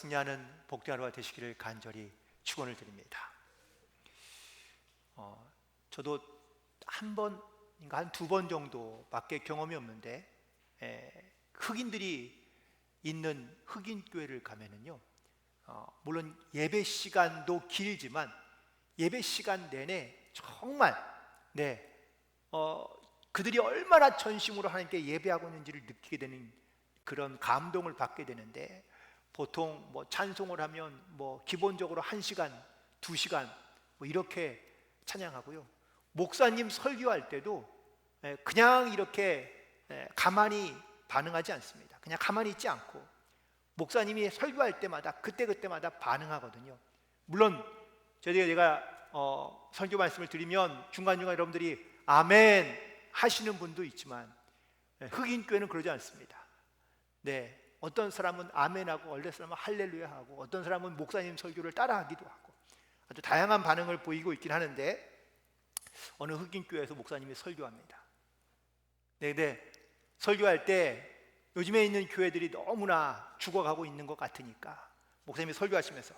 승리하는 복된 하루가 되시기를 간절히 축원을 드립니다. 저도 한 번인가 한 두 번 정도밖에 경험이 없는데 흑인들이 있는 흑인 교회를 가면은요, 물론 예배 시간도 길지만 예배 시간 내내 정말 그들이 얼마나 전심으로 하나님께 예배하고 있는지를 느끼게 되는 그런 감동을 받게 되는데, 보통 뭐 찬송을 하면 뭐 기본적으로 1시간, 2시간 뭐 이렇게 찬양하고요, 목사님 설교할 때도 그냥 이렇게 가만히 반응하지 않습니다. 그냥 가만히 있지 않고 목사님이 설교할 때마다 그때마다 반응하거든요. 물론 제가 설교 말씀을 드리면 중간중간 여러분들이 아멘 하시는 분도 있지만 흑인 교회는 그러지 않습니다. 어떤 사람은 아멘하고 어떤 사람은 할렐루야 하고 어떤 사람은 목사님 설교를 따라하기도 하고 아주 다양한 반응을 보이고 있긴 하는데, 어느 흑인 교회에서 목사님이 설교합니다. 설교할 때 요즘에 있는 교회들이 너무나 죽어가고 있는 것 같으니까 목사님이 설교하시면서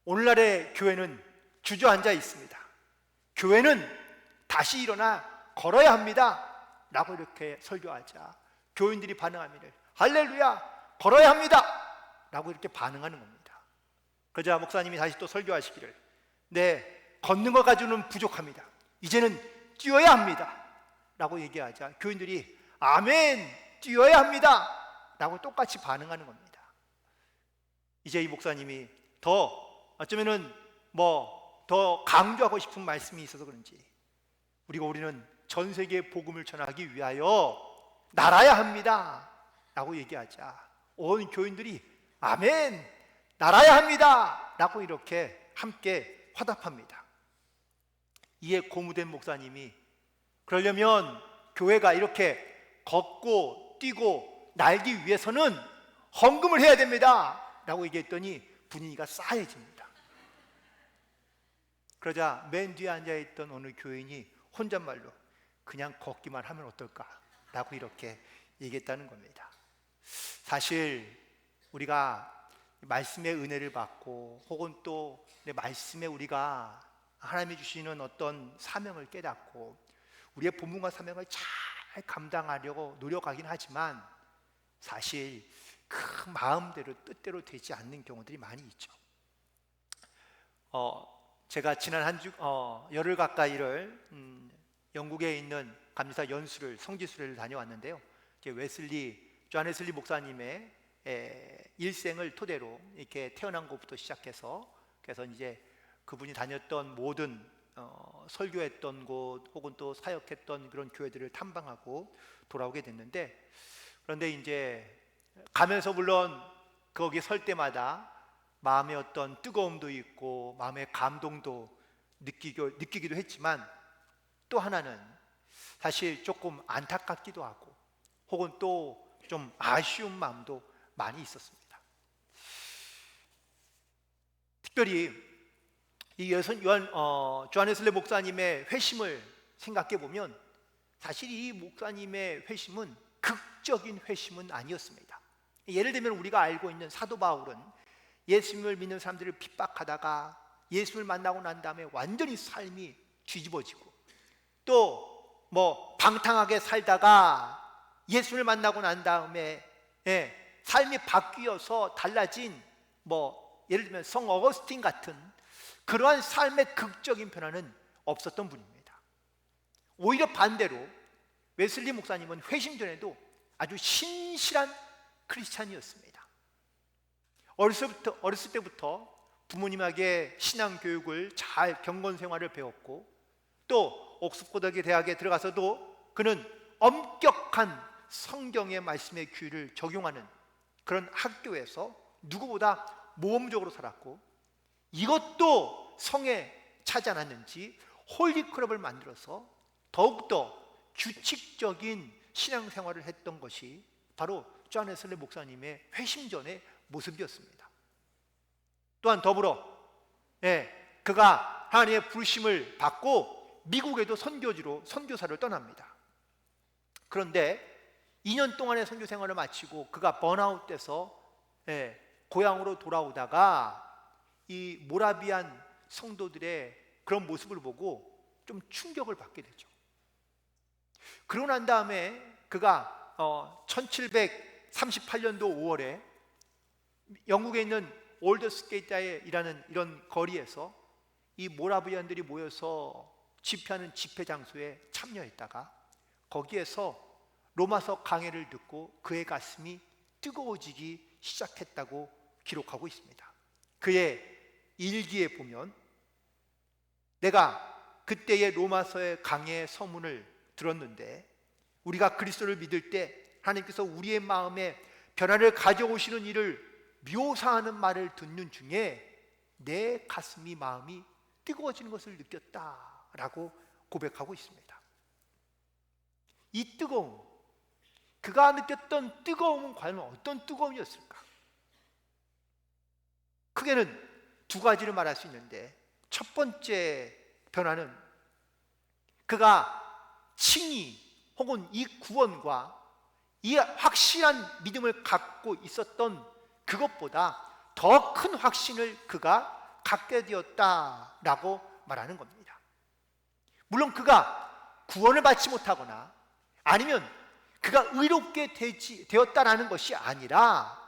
오늘날의 교회는 주저앉아 있습니다. 교회는 다시 일어나 걸어야 합니다 라고 이렇게 설교하자 교인들이 반응합니다. 할렐루야, 걸어야 합니다 라고 이렇게 반응하는 겁니다. 그러자 목사님이 다시 또 설교하시기를, 걷는 것 가지고는 부족합니다. 이제는 뛰어야 합니다 라고 얘기하자 교인들이 아멘, 뛰어야 합니다 라고 똑같이 반응하는 겁니다. 이제 이 목사님이 어쩌면은 더 강조하고 싶은 말씀이 있어서 그런지 우리는 전 세계에 복음을 전하기 위하여 날아야 합니다 라고 얘기하자 온 교인들이 아멘, 날아야 합니다 라고 이렇게 함께 화답합니다. 이에 고무된 목사님이 그러려면 교회가 이렇게 걷고 뛰고 날기 위해서는 헌금을 해야 됩니다 라고 얘기했더니 분위기가 싸해집니다. 그러자 맨 뒤에 앉아있던 어느 교인이 혼잣말로 그냥 걷기만 하면 어떨까 라고 이렇게 얘기했다는 겁니다. 사실 우리가 말씀의 은혜를 받고 혹은 또 말씀에 우리가 하나님이 주시는 어떤 사명을 깨닫고 우리의 본분과 사명을 잘 감당하려고 노력하긴 하지만 사실 그 마음대로 뜻대로 되지 않는 경우들이 많이 있죠. 제가 지난 한 주 열흘 가까이를 영국에 있는 감리사 연수를 성지순례를 다녀왔는데요. 존 웨슬리 목사님의 일생을 토대로 이렇게 태어난 것부터 시작해서 그래서 이제 그분이 다녔던 모든 설교했던 곳 혹은 또 사역했던 그런 교회들을 탐방하고 돌아오게 됐는데, 그런데 이제 가면서 물론 거기 설 때마다 마음의 어떤 뜨거움도 있고 마음의 감동도 느끼기도 했지만, 또 하나는 사실 조금 안타깝기도 하고 혹은 또 좀 아쉬운 마음도 많이 있었습니다. 특별히 이 존 웨슬리 목사님의 회심을 생각해 보면 사실 이 목사님의 회심은 극적인 회심은 아니었습니다. 예를 들면 우리가 알고 있는 사도 바울은 예수님을 믿는 사람들을 핍박하다가 예수를 만나고 난 다음에 완전히 삶이 뒤집어지고, 또 방탕하게 살다가 예수를 만나고 난 다음에 삶이 바뀌어서 달라진 예를 들면 성 어거스틴 같은 그러한 삶의 극적인 변화는 없었던 분입니다. 오히려 반대로 웨슬리 목사님은 회심 전에도 아주 신실한 크리스찬이었습니다. 어렸을 때부터 부모님에게 신앙 교육을 잘 경건 생활을 배웠고, 또 옥스퍼드 대학에 들어가서도 그는 엄격한 성경의 말씀의 규율을 적용하는 그런 학교에서 누구보다 모범적으로 살았고, 이것도 성에 차지 않았는지 홀리클럽을 만들어서 더욱더 규칙적인 신앙생활을 했던 것이 바로 존 웨슬리 목사님의 회심 전의 모습이었습니다. 또한 더불어 그가 하나님의 부르심을 받고 미국에도 선교사를 떠납니다. 그런데 2년 동안의 선교 생활을 마치고 그가 번아웃돼서 고향으로 돌아오다가 이 모라비안 성도들의 그런 모습을 보고 좀 충격을 받게 되죠. 그러고 난 다음에 그가 1738년도 5월에 영국에 있는 올더스게이트이라는 이런 거리에서 이 모라비안들이 모여서 집회하는 집회 장소에 참여했다가 거기에서 로마서 강해를 듣고 그의 가슴이 뜨거워지기 시작했다고 기록하고 있습니다. 그의 일기에 보면 내가 그때의 로마서의 강해의 서문을 들었는데 우리가 그리스도를 믿을 때 하나님께서 우리의 마음에 변화를 가져오시는 일을 묘사하는 말을 듣는 중에 내 가슴이 마음이 뜨거워지는 것을 느꼈다라고 고백하고 있습니다. 이 뜨거움, 그가 느꼈던 뜨거움은 과연 어떤 뜨거움이었을까? 크게는 두 가지를 말할 수 있는데 첫 번째 변화는 그가 칭의 혹은 이 구원과 이 확실한 믿음을 갖고 있었던 그것보다 더 큰 확신을 그가 갖게 되었다라고 말하는 겁니다. 물론 그가 구원을 받지 못하거나 아니면 그가 의롭게 되었다라는 것이 아니라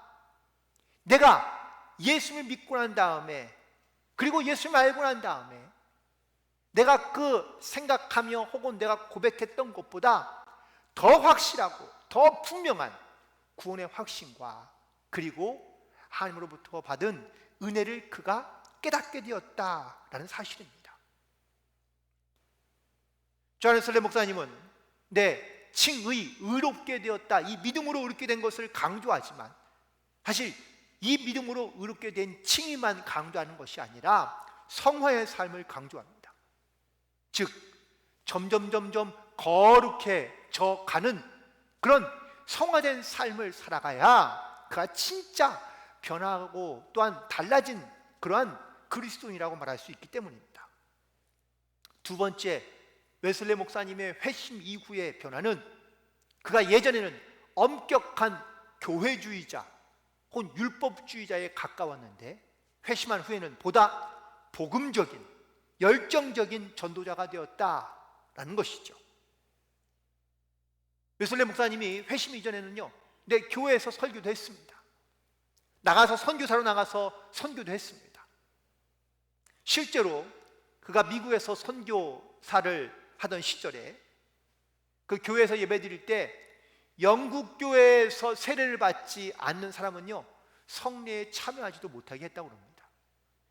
내가 예수를 믿고 난 다음에 그리고 예수를 알고 난 다음에 내가 그 생각하며 혹은 내가 고백했던 것보다 더 확실하고 더 분명한 구원의 확신과 그리고 하나님으로부터 받은 은혜를 그가 깨닫게 되었다라는 사실입니다. 조한 웨슬리 목사님은 칭의, 의롭게 되었다, 이 믿음으로 의롭게 된 것을 강조하지만 사실 이 믿음으로 의롭게 된 칭의만 강조하는 것이 아니라 성화의 삶을 강조합니다. 즉 점점 거룩해져 가는 그런 성화된 삶을 살아가야 그가 진짜 변화하고 또한 달라진 그러한 그리스도인이라고 말할 수 있기 때문입니다. 두 번째, 웨슬리 목사님의 회심 이후의 변화는 그가 예전에는 엄격한 교회주의자 혹은 율법주의자에 가까웠는데 회심한 후에는 보다 복음적인 열정적인 전도자가 되었다라는 것이죠. 웨슬리 목사님이 회심 이전에는요 교회에서 설교도 했습니다. 나가서 선교사로 나가서 선교도 했습니다. 실제로 그가 미국에서 선교사를 하던 시절에 그 교회에서 예배드릴 때 영국 교회에서 세례를 받지 않는 사람은요 성례에 참여하지도 못하게 했다고 합니다.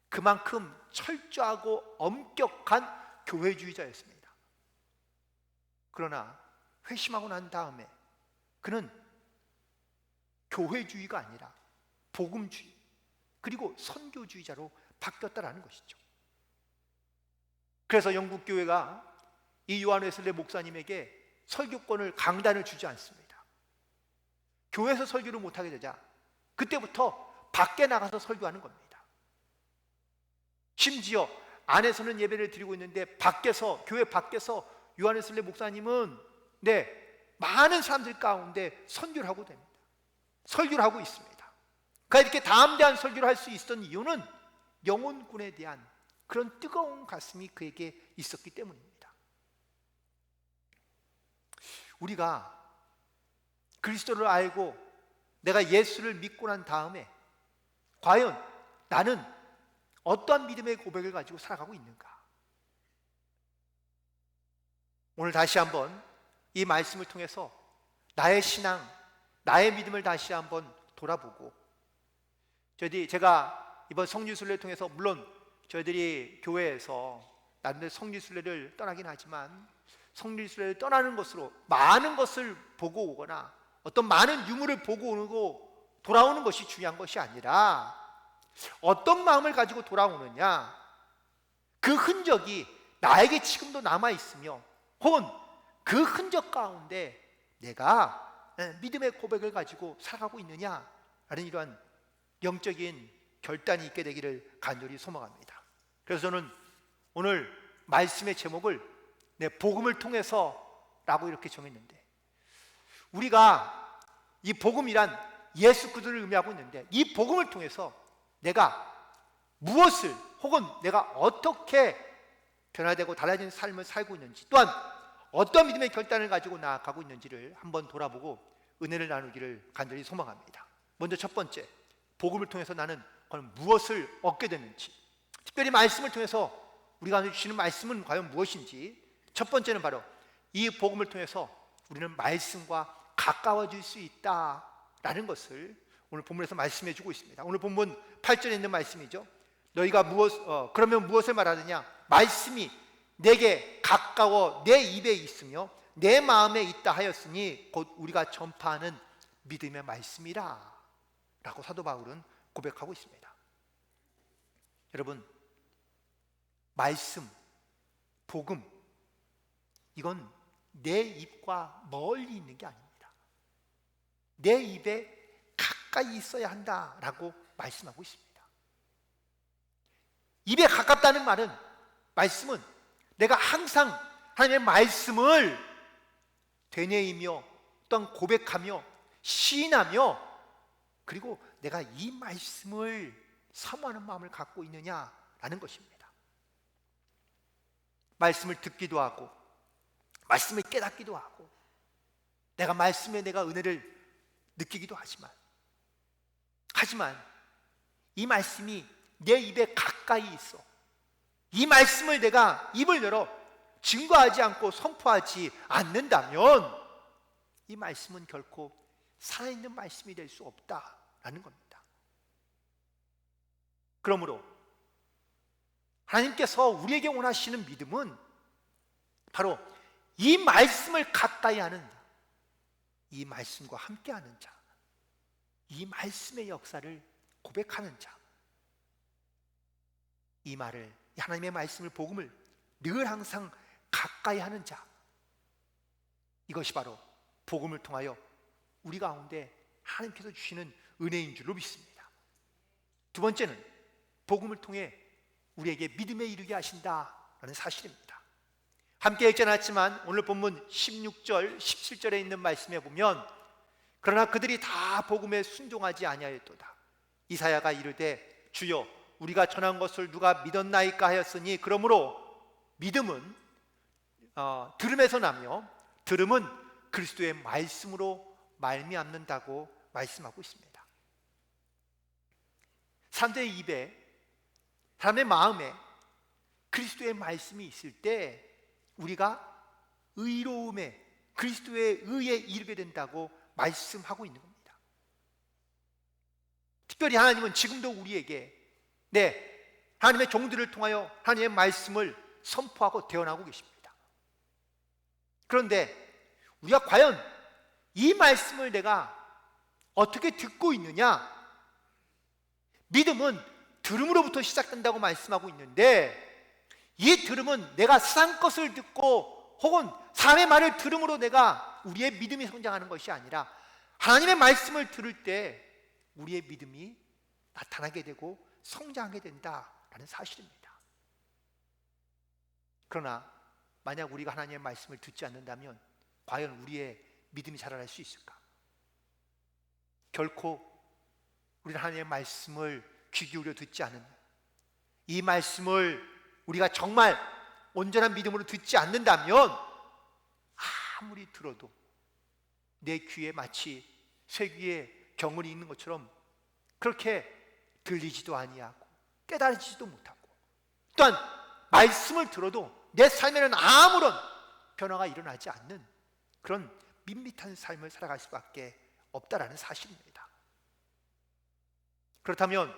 그만큼 철저하고 엄격한 교회주의자였습니다. 그러나 회심하고 난 다음에 그는 교회주의가 아니라 복음주의 그리고 선교주의자로 바뀌었다라는 것이죠. 그래서 영국 교회가 이 요한 웨슬리 목사님에게 설교권을 강단을 주지 않습니다. 교회에서 설교를 못하게 되자 그때부터 밖에 나가서 설교하는 겁니다. 심지어 안에서는 예배를 드리고 있는데 밖에서 교회 밖에서 요한 웨슬리 목사님은 많은 사람들 가운데 선교를 하고 됩니다. 설교를 하고 있습니다. 그가 이렇게 담대한 설교를 할 수 있었던 이유는 영혼군에 대한 그런 뜨거운 가슴이 그에게 있었기 때문입니다. 우리가 그리스도를 알고 내가 예수를 믿고 난 다음에 과연 나는 어떠한 믿음의 고백을 가지고 살아가고 있는가? 오늘 다시 한번 이 말씀을 통해서 나의 신앙, 나의 믿음을 다시 한번 돌아보고 제가 이번 성지순례를 통해서 물론 저희들이 교회에서 나름대로 성지순례를 떠나긴 하지만 성지순례를 떠나는 것으로 많은 것을 보고 오거나 어떤 많은 유물을 보고 오고 돌아오는 것이 중요한 것이 아니라 어떤 마음을 가지고 돌아오느냐, 그 흔적이 나에게 지금도 남아있으며 혹은 그 흔적 가운데 내가 믿음의 고백을 가지고 살아가고 있느냐라는 이러한 영적인 결단이 있게 되기를 간절히 소망합니다. 그래서 저는 오늘 말씀의 제목을 복음을 통해서 라고 이렇게 정했는데 우리가 이 복음이란 예수 그리스도를 의미하고 있는데, 이 복음을 통해서 내가 무엇을 혹은 내가 어떻게 변화되고 달라지는 삶을 살고 있는지, 또한 어떤 믿음의 결단을 가지고 나아가고 있는지를 한번 돌아보고 은혜를 나누기를 간절히 소망합니다. 먼저 첫 번째, 복음을 통해서 나는 과연 무엇을 얻게 되는지, 특별히 말씀을 통해서 우리가 주시는 말씀은 과연 무엇인지, 첫 번째는 바로 이 복음을 통해서 우리는 말씀과 가까워질 수 있다라는 것을 오늘 본문에서 말씀해 주고 있습니다. 오늘 본문 8절에 있는 말씀이죠. 너희가 그러면 무엇을 말하느냐? 말씀이 내게 가까워 내 입에 있으며 내 마음에 있다 하였으니 곧 우리가 전파하는 믿음의 말씀이라 라고 사도 바울은 고백하고 있습니다. 여러분, 말씀, 복음, 이건 내 입과 멀리 있는 게 아닙니다. 내 입에 가까이 있어야 한다라고 말씀하고 있습니다. 입에 가깝다는 말은, 말씀은 내가 항상 하나님의 말씀을 되뇌이며 또한 고백하며 시인하며, 그리고 내가 이 말씀을 사모하는 마음을 갖고 있느냐라는 것입니다. 말씀을 듣기도 하고 말씀을 깨닫기도 하고 내가 말씀에 내가 은혜를 느끼기도 하지만 이 말씀이 내 입에 가까이 있어, 이 말씀을 내가 입을 열어 증거하지 않고 선포하지 않는다면 이 말씀은 결코 살아있는 말씀이 될 수 없다라는 겁니다. 그러므로 하나님께서 우리에게 원하시는 믿음은 바로 이 말씀을 가까이 하는 자, 이 말씀과 함께하는 자, 이 말씀의 역사를 고백하는 자, 이 말을, 하나님의 말씀을, 복음을 늘 항상 가까이 하는 자, 이것이 바로 복음을 통하여 우리 가운데 하나님께서 주시는 은혜인 줄로 믿습니다. 두 번째는 복음을 통해 우리에게 믿음에 이르게 하신다라는 사실입니다. 함께 읽지 않았지만 오늘 본문 16절, 17절에 있는 말씀에 보면, 그러나 그들이 다 복음에 순종하지 아니하였도다. 이사야가 이르되 주여 우리가 전한 것을 누가 믿었나이까 하였으니, 그러므로 믿음은 들음에서 나며 들음은 그리스도의 말씀으로 말미암는다고 말씀하고 있습니다. 사람들의 입에, 사람의 마음에 그리스도의 말씀이 있을 때 우리가 의로움에, 그리스도의 의에 이르게 된다고 말씀하고 있는 겁니다. 특별히 하나님은 지금도 우리에게 하나님의 종들을 통하여 하나님의 말씀을 선포하고 대언하고 계십니다. 그런데 우리가 과연 이 말씀을 내가 어떻게 듣고 있느냐? 믿음은 들음으로부터 시작된다고 말씀하고 있는데, 이 들음은 내가 세상 것을 듣고 혹은 사람의 말을 들음으로 내가 우리의 믿음이 성장하는 것이 아니라 하나님의 말씀을 들을 때 우리의 믿음이 나타나게 되고 성장하게 된다라는 사실입니다. 그러나 만약 우리가 하나님의 말씀을 듣지 않는다면 과연 우리의 믿음이 자라날 수 있을까? 결코 우리는 하나님의 말씀을 귀 기울여 듣지 않는, 이 말씀을 우리가 정말 온전한 믿음으로 듣지 않는다면 아무리 들어도 내 귀에 마치 쇠귀에 경운이 있는 것처럼 그렇게 들리지도 아니하고 깨달지도 못하고, 또한 말씀을 들어도 내 삶에는 아무런 변화가 일어나지 않는 그런 밋밋한 삶을 살아갈 수밖에 없다라는 사실입니다. 그렇다면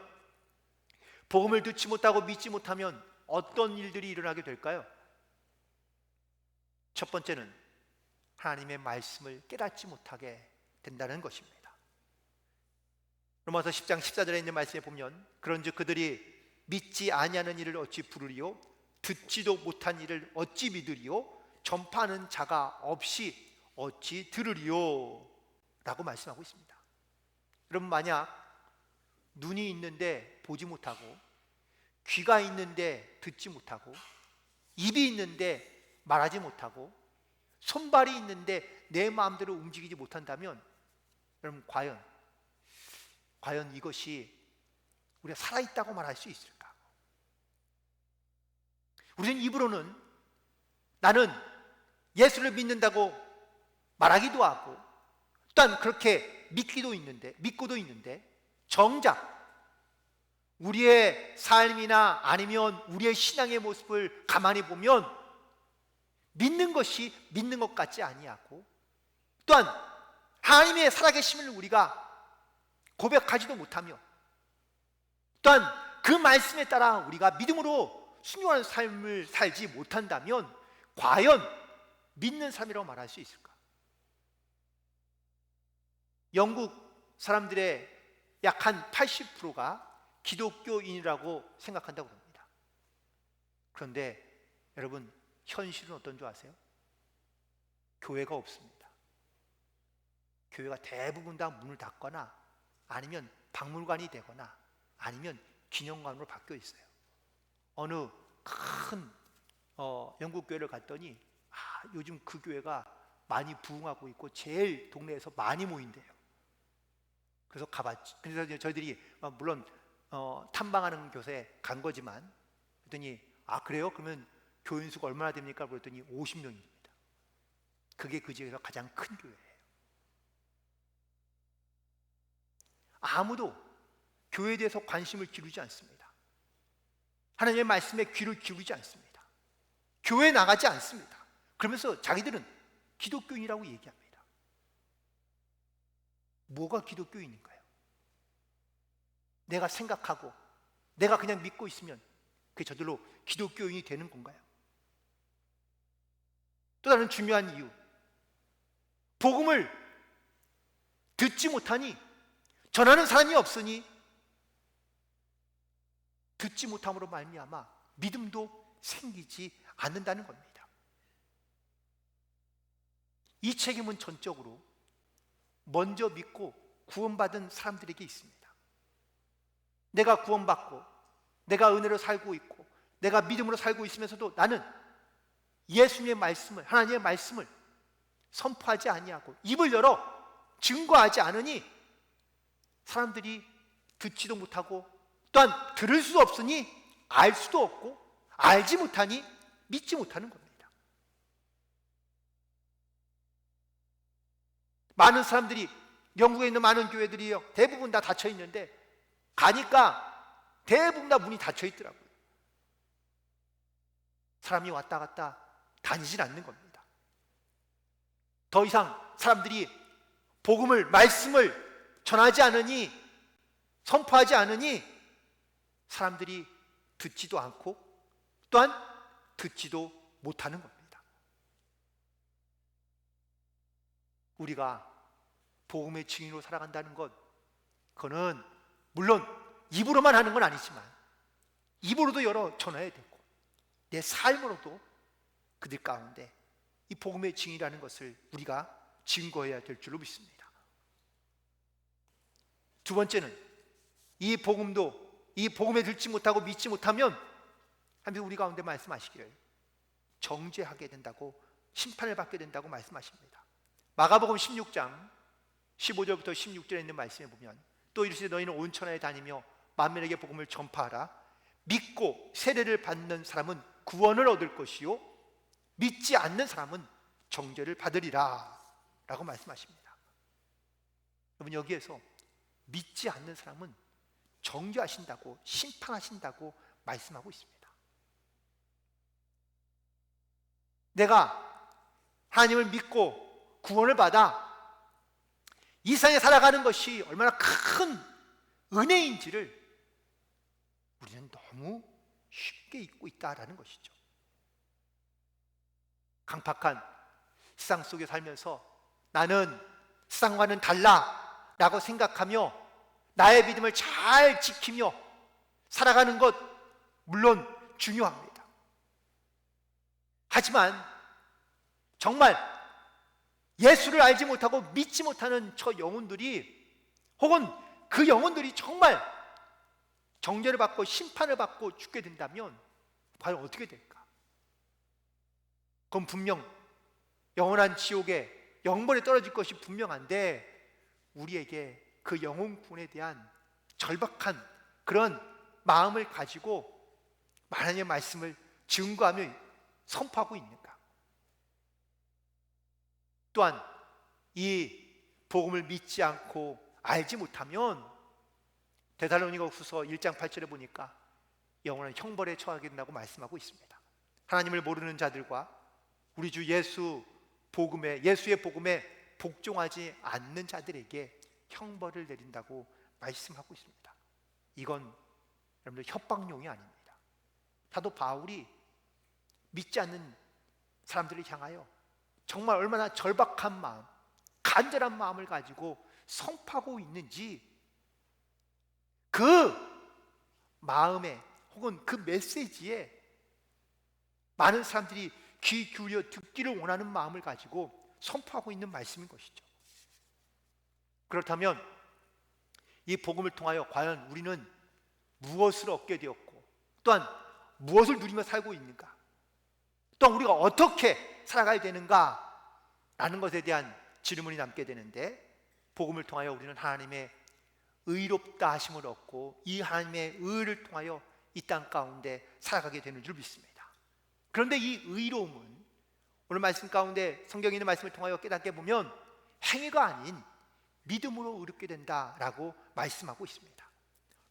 복음을 듣지 못하고 믿지 못하면 어떤 일들이 일어나게 될까요? 첫 번째는 하나님의 말씀을 깨닫지 못하게 된다는 것입니다. 로마서 10장 14절에 있는 말씀에 보면, 그런즉 그들이 믿지 아니하는 일을 어찌 부르리요? 듣지도 못한 일을 어찌 믿으리요? 전파하는 자가 없이 어찌 들으리요? 라고 말씀하고 있습니다. 여러분, 만약 눈이 있는데 보지 못하고, 귀가 있는데 듣지 못하고, 입이 있는데 말하지 못하고, 손발이 있는데 내 마음대로 움직이지 못한다면 여러분, 과연 과연 이것이 우리가 살아있다고 말할 수 있을까? 우리는 입으로는 나는 예수를 믿는다고 말하기도 하고 또한 그렇게 믿고도 있는데 정작 우리의 삶이나 아니면 우리의 신앙의 모습을 가만히 보면 믿는 것이 믿는 것 같지 아니하고 또한 하나님의 살아계심을 우리가 고백하지도 못하며 또한 그 말씀에 따라 우리가 믿음으로 순종하는 삶을 살지 못한다면 과연 믿는 삶이라고 말할 수 있을까? 영국 사람들의 약 한 80%가 기독교인이라고 생각한다고 합니다. 그런데 여러분, 현실은 어떤 줄 아세요? 교회가 없습니다. 교회가 대부분 다 문을 닫거나 아니면 박물관이 되거나 아니면 기념관으로 바뀌어 있어요. 어느 큰 영국 교회를 갔더니 요즘 그 교회가 많이 부흥하고 있고 제일 동네에서 많이 모인대요. 그래서 가봤지. 그래서 저희들이 물론 탐방하는 곳에 간 거지만 그랬더니 그래요? 그러면 교인 수가 얼마나 됩니까? 그랬더니 50명입니다. 그게 그 지역에서 가장 큰 교회예요. 아무도 교회에 대해서 관심을 기울이지 않습니다. 하나님의 말씀에 귀를 기울이지 않습니다. 교회에 나가지 않습니다. 그러면서 자기들은 기독교인이라고 얘기합니다. 뭐가 기독교인인가요? 내가 생각하고 내가 그냥 믿고 있으면 그게 저절로 기독교인이 되는 건가요? 또 다른 중요한 이유, 복음을 듣지 못하니 전하는 사람이 없으니 듣지 못함으로 말미암아 믿음도 생기지 않는다는 겁니다. 이 책임은 전적으로 먼저 믿고 구원받은 사람들에게 있습니다. 내가 구원받고 내가 은혜로 살고 있고 내가 믿음으로 살고 있으면서도 나는 예수님의 말씀을, 하나님의 말씀을 선포하지 아니하고 입을 열어 증거하지 않으니 사람들이 듣지도 못하고 또한 들을 수도 없으니 알 수도 없고 알지 못하니 믿지 못하는 겁니다. 많은 사람들이, 영국에 있는 많은 교회들이요, 대부분 다 닫혀 있는데 가니까 대부분 다 문이 닫혀 있더라고요. 사람이 왔다 갔다 다니질 않는 겁니다. 더 이상 사람들이 복음을, 말씀을 전하지 않으니, 선포하지 않으니 사람들이 듣지도 않고 또한 듣지도 못하는 겁니다. 우리가 복음의 증인으로 살아간다는 것, 그거는 물론 입으로만 하는 건 아니지만 입으로도 열어 전해야 되고 내 삶으로도 그들 가운데 이 복음의 증인이라는 것을 우리가 증거해야 될 줄로 믿습니다. 두 번째는 이 복음에 듣지 못하고 믿지 못하면 하면서 우리 가운데 말씀하시기를 정죄하게 된다고, 심판을 받게 된다고 말씀하십니다. 마가복음 16장 15절부터 16절에 있는 말씀에 보면 또 이르시되 너희는 온 천하에 다니며 만민에게 복음을 전파하라. 믿고 세례를 받는 사람은 구원을 얻을 것이요 믿지 않는 사람은 정죄를 받으리라 라고 말씀하십니다. 여러분, 여기에서 믿지 않는 사람은 정죄하신다고, 심판하신다고 말씀하고 있습니다. 내가 하나님을 믿고 구원을 받아 이 세상에 살아가는 것이 얼마나 큰 은혜인지를 우리는 너무 쉽게 잊고 있다라는 것이죠. 강팍한 세상 속에 살면서 나는 세상과는 달라 라고 생각하며 나의 믿음을 잘 지키며 살아가는 것 물론 중요합니다. 하지만 정말 예수를 알지 못하고 믿지 못하는 저 영혼들이, 혹은 그 영혼들이 정말 정죄를 받고 심판을 받고 죽게 된다면 과연 어떻게 될까? 그건 분명 영원한 지옥에 영벌에 떨어질 것이 분명한데 우리에게 그 영혼 구원에 대한 절박한 그런 마음을 가지고 하나님의 말씀을 증거하며 선포하고 있는가? 또한 이 복음을 믿지 않고 알지 못하면 데살로니가후서 1장 8절에 보니까 영원한 형벌에 처하게 된다고 말씀하고 있습니다. 하나님을 모르는 자들과 우리 주 예수의 복음에 복종하지 않는 자들에게 형벌을 내린다고 말씀하고 있습니다. 이건 여러분들 협박용이 아닙니다. 사도 바울이 믿지 않는 사람들을 향하여 정말 얼마나 절박한 마음, 간절한 마음을 가지고 선포하고 있는지 그 마음에 혹은 그 메시지에 많은 사람들이 귀 기울여 듣기를 원하는 마음을 가지고 선포하고 있는 말씀인 것이죠. 그렇다면 이 복음을 통하여 과연 우리는 무엇을 얻게 되었고 또한 무엇을 누리며 살고 있는가, 또한 우리가 어떻게 살아가야 되는가 라는 것에 대한 질문이 남게 되는데, 복음을 통하여 우리는 하나님의 의롭다 하심을 얻고 이 하나님의 의를 통하여 이 땅 가운데 살아가게 되는 줄 믿습니다. 그런데 이 의로움은 오늘 말씀 가운데 성경에 있는 말씀을 통하여 깨닫게 보면 행위가 아닌 믿음으로 의롭게 된다라고 말씀하고 있습니다.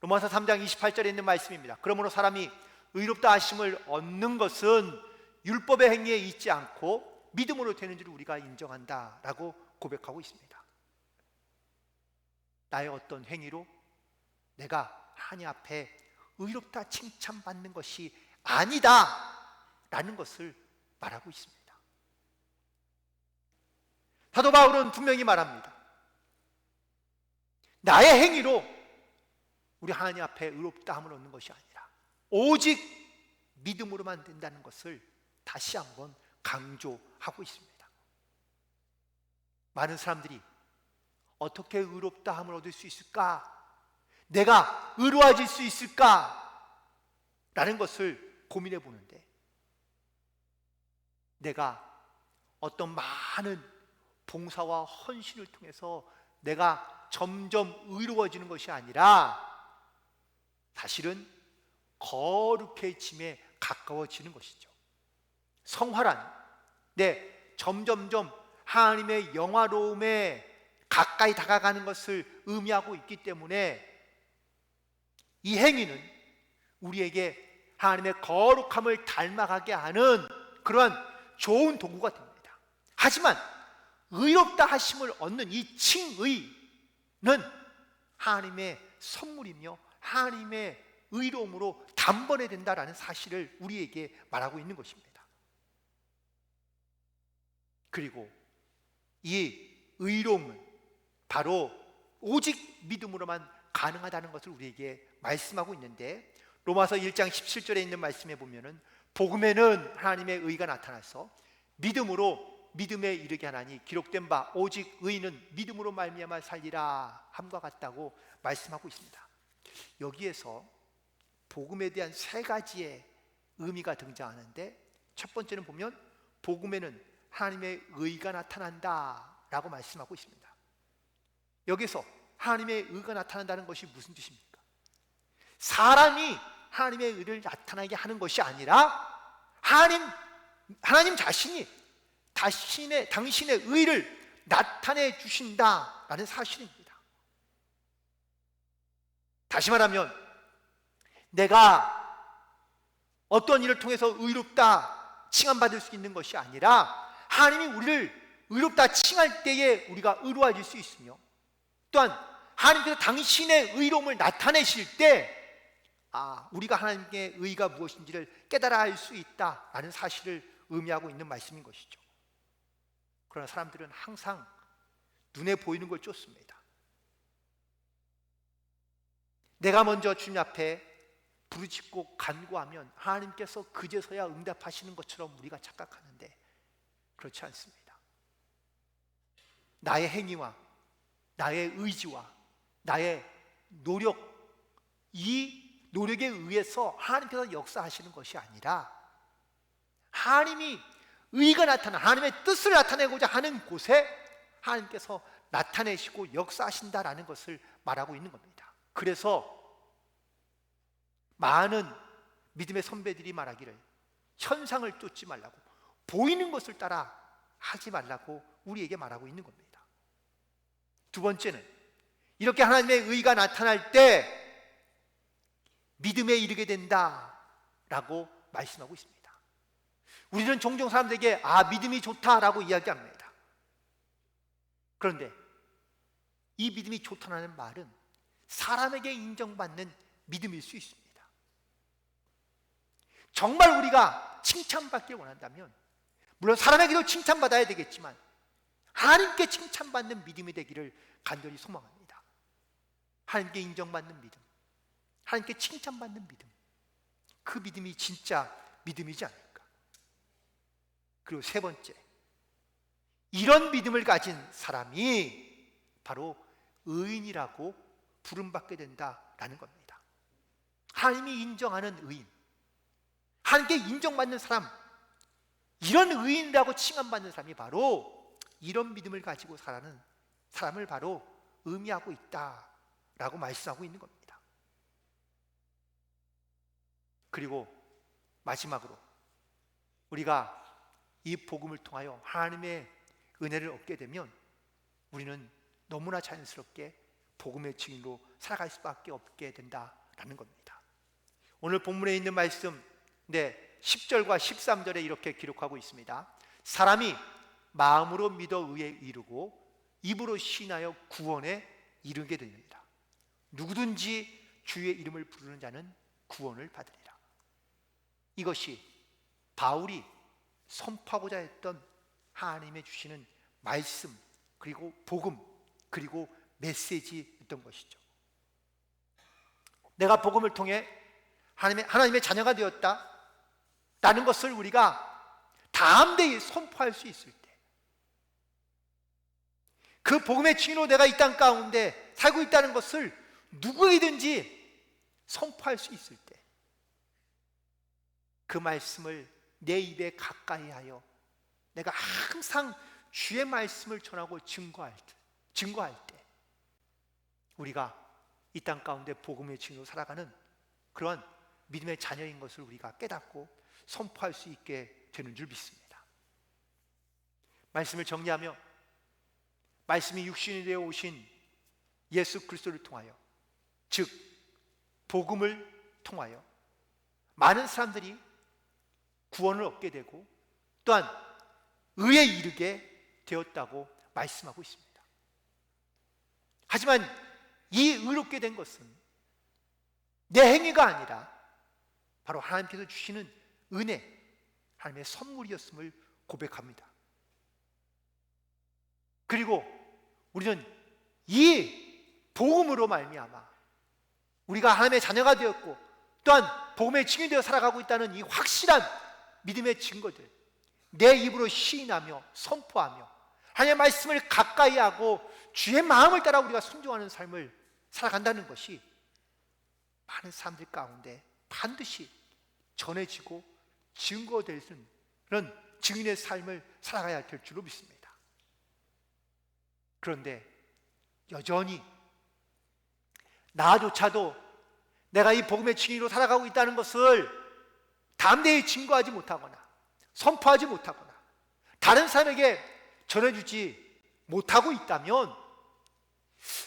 로마서 3장 28절에 있는 말씀입니다. 그러므로 사람이 의롭다 하심을 얻는 것은 율법의 행위에 있지 않고 믿음으로 되는 줄 우리가 인정한다라고 고백하고 있습니다. 나의 어떤 행위로 내가 하나님 앞에 의롭다 칭찬받는 것이 아니다 라는 것을 말하고 있습니다. 사도 바울은 분명히 말합니다. 나의 행위로 우리 하나님 앞에 의롭다함을 얻는 것이 아니라 오직 믿음으로만 된다는 것을 다시 한번 강조하고 있습니다. 많은 사람들이 어떻게 의롭다함을 얻을 수 있을까? 내가 의로워질 수 있을까? 라는 것을 고민해 보는데, 내가 어떤 많은 봉사와 헌신을 통해서 내가 점점 의로워지는 것이 아니라 사실은 거룩해짐에 가까워지는 것이죠. 성화란 점점점 하나님의 영화로움에 가까이 다가가는 것을 의미하고 있기 때문에 이 행위는 우리에게 하나님의 거룩함을 닮아가게 하는 그러한 좋은 도구가 됩니다. 하지만 의롭다 하심을 얻는 이 칭의는 하나님의 선물이며 하나님의 의로움으로 단번에 된다라는 사실을 우리에게 말하고 있는 것입니다. 그리고 이 의로움은 바로 오직 믿음으로만 가능하다는 것을 우리에게 말씀하고 있는데, 로마서 1장 17절에 있는 말씀에 보면은 복음에는 하나님의 의가 나타나서 믿음으로 믿음에 이르게 하나니 기록된 바 오직 의인은 믿음으로 말미암아 살리라 함과 같다고 말씀하고 있습니다. 여기에서 복음에 대한 세 가지의 의미가 등장하는데, 첫 번째는 보면 복음에는 하나님의 의가 나타난다 라고 말씀하고 있습니다. 여기서 하나님의 의가 나타난다는 것이 무슨 뜻입니까? 사람이 하나님의 의를 나타나게 하는 것이 아니라 하나님 자신이 당신의 의를 나타내 주신다라는 사실입니다. 다시 말하면 내가 어떤 일을 통해서 의롭다 칭함받을 수 있는 것이 아니라 하나님이 우리를 의롭다 칭할 때에 우리가 의로워질 수 있으며, 또한 하나님께서 당신의 의로움을 나타내실 때 우리가 하나님의 의가 무엇인지를 깨달아 알 수 있다라는 사실을 의미하고 있는 말씀인 것이죠. 그러나 사람들은 항상 눈에 보이는 걸 쫓습니다. 내가 먼저 주님 앞에 부르짖고 간구하면 하나님께서 그제서야 응답하시는 것처럼 우리가 착각하는데 그렇지 않습니다. 나의 행위와 나의 의지와 나의 노력, 이 노력에 의해서 하나님께서 역사하시는 것이 아니라 하나님이 의가 하나님의 뜻을 나타내고자 하는 곳에 하나님께서 나타내시고 역사하신다라는 것을 말하고 있는 겁니다. 그래서 많은 믿음의 선배들이 말하기를 현상을 쫓지 말라고, 보이는 것을 따라 하지 말라고 우리에게 말하고 있는 겁니다. 두 번째는 이렇게 하나님의 의가 나타날 때 믿음에 이르게 된다라고 말씀하고 있습니다. 우리는 종종 사람들에게 믿음이 좋다라고 이야기합니다. 그런데 이 믿음이 좋다는 말은 사람에게 인정받는 믿음일 수 있습니다. 정말 우리가 칭찬받길 원한다면, 물론 사람에게도 칭찬받아야 되겠지만 하나님께 칭찬받는 믿음이 되기를 간절히 소망합니다. 하나님께 인정받는 믿음, 하나님께 칭찬받는 믿음, 그 믿음이 진짜 믿음이지 않을까. 그리고 세 번째, 이런 믿음을 가진 사람이 바로 의인이라고 부름받게 된다라는 겁니다. 하나님이 인정하는 의인, 하나님께 인정받는 사람, 이런 의인이라고 칭함받는 사람이 바로 이런 믿음을 가지고 살아가는 사람을 바로 의미하고 있다라고 말씀하고 있는 겁니다. 그리고 마지막으로 우리가 이 복음을 통하여 하나님의 은혜를 얻게 되면 우리는 너무나 자연스럽게 복음의 증인으로 살아갈 수밖에 없게 된다라는 겁니다. 오늘 본문에 있는 말씀 10절과 13절에 이렇게 기록하고 있습니다. 사람이 마음으로 믿어 의에 이르고 입으로 시인하여 구원에 이르게 됩니다. 누구든지 주의 이름을 부르는 자는 구원을 받으리라. 이것이 바울이 선포하고자 했던 하나님의 주시는 말씀, 그리고 복음, 그리고 메시지였던 것이죠. 내가 복음을 통해 하나님의 자녀가 되었다 라는 것을 우리가 담대히 선포할 수 있을 때, 그 복음의 증인으로 내가 이 땅 가운데 살고 있다는 것을 누구이든지 선포할 수 있을 때, 그 말씀을 내 입에 가까이 하여 내가 항상 주의 말씀을 전하고 증거할 때 우리가 이 땅 가운데 복음의 증인으로 살아가는 그런 믿음의 자녀인 것을 우리가 깨닫고 선포할 수 있게 되는 줄 믿습니다. 말씀을 정리하며, 말씀이 육신이 되어 오신 예수 그리스도를 통하여, 즉 복음을 통하여 많은 사람들이 구원을 얻게 되고 또한 의에 이르게 되었다고 말씀하고 있습니다. 하지만 이 의롭게 된 것은 내 행위가 아니라 바로 하나님께서 주시는 은혜, 하나님의 선물이었음을 고백합니다. 그리고 우리는 이 복음으로 말미암아 우리가 하나님의 자녀가 되었고 또한 복음의 증인이 되어 살아가고 있다는 이 확실한 믿음의 증거들, 내 입으로 시인하며 선포하며 하나님의 말씀을 가까이 하고 주의 마음을 따라 우리가 순종하는 삶을 살아간다는 것이 많은 사람들 가운데 반드시 전해지고 증거될 수 있는 그런 증인의 삶을 살아가야 될 줄로 믿습니다. 그런데 여전히 나조차도 내가 이 복음의 증인으로 살아가고 있다는 것을 담대히 증거하지 못하거나 선포하지 못하거나 다른 사람에게 전해주지 못하고 있다면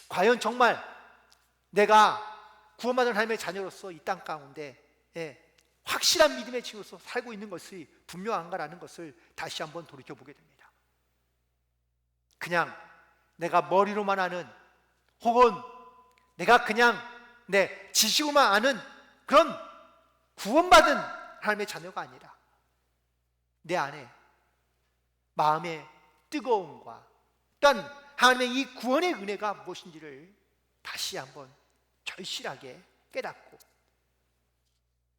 과연 정말 내가 구원받은 하나님의 자녀로서 이 땅 가운데 확실한 믿음의 증인으로서 살고 있는 것이 분명한가라는 것을 다시 한번 돌이켜보게 됩니다. 그냥 내가 머리로만 아는, 혹은 내가 그냥 내 지식으로만 아는 그런 구원받은 하나님의 자녀가 아니라 내 안에 마음의 뜨거움과 또한 하나님의 이 구원의 은혜가 무엇인지를 다시 한번 절실하게 깨닫고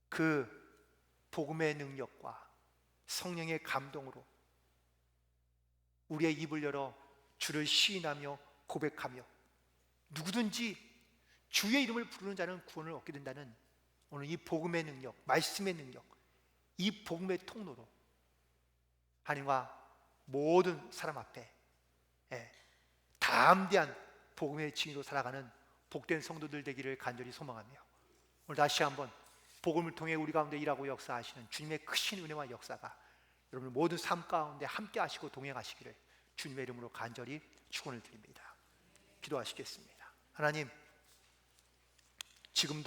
그 복음의 능력과 성령의 감동으로 우리의 입을 열어 주를 시인하며 고백하며 누구든지 주의 이름을 부르는 자는 구원을 얻게 된다는 오늘 이 복음의 능력, 말씀의 능력, 이 복음의 통로로 하나님과 모든 사람 앞에 담대한 복음의 증인으로 살아가는 복된 성도들 되기를 간절히 소망하며 오늘 다시 한번 복음을 통해 우리 가운데 일하고 역사하시는 주님의 크신 은혜와 역사가 여러분 모든 삶 가운데 함께 하시고 동행하시기를 주님의 이름으로 간절히 축원을 드립니다. 기도하시겠습니다. 하나님, 지금도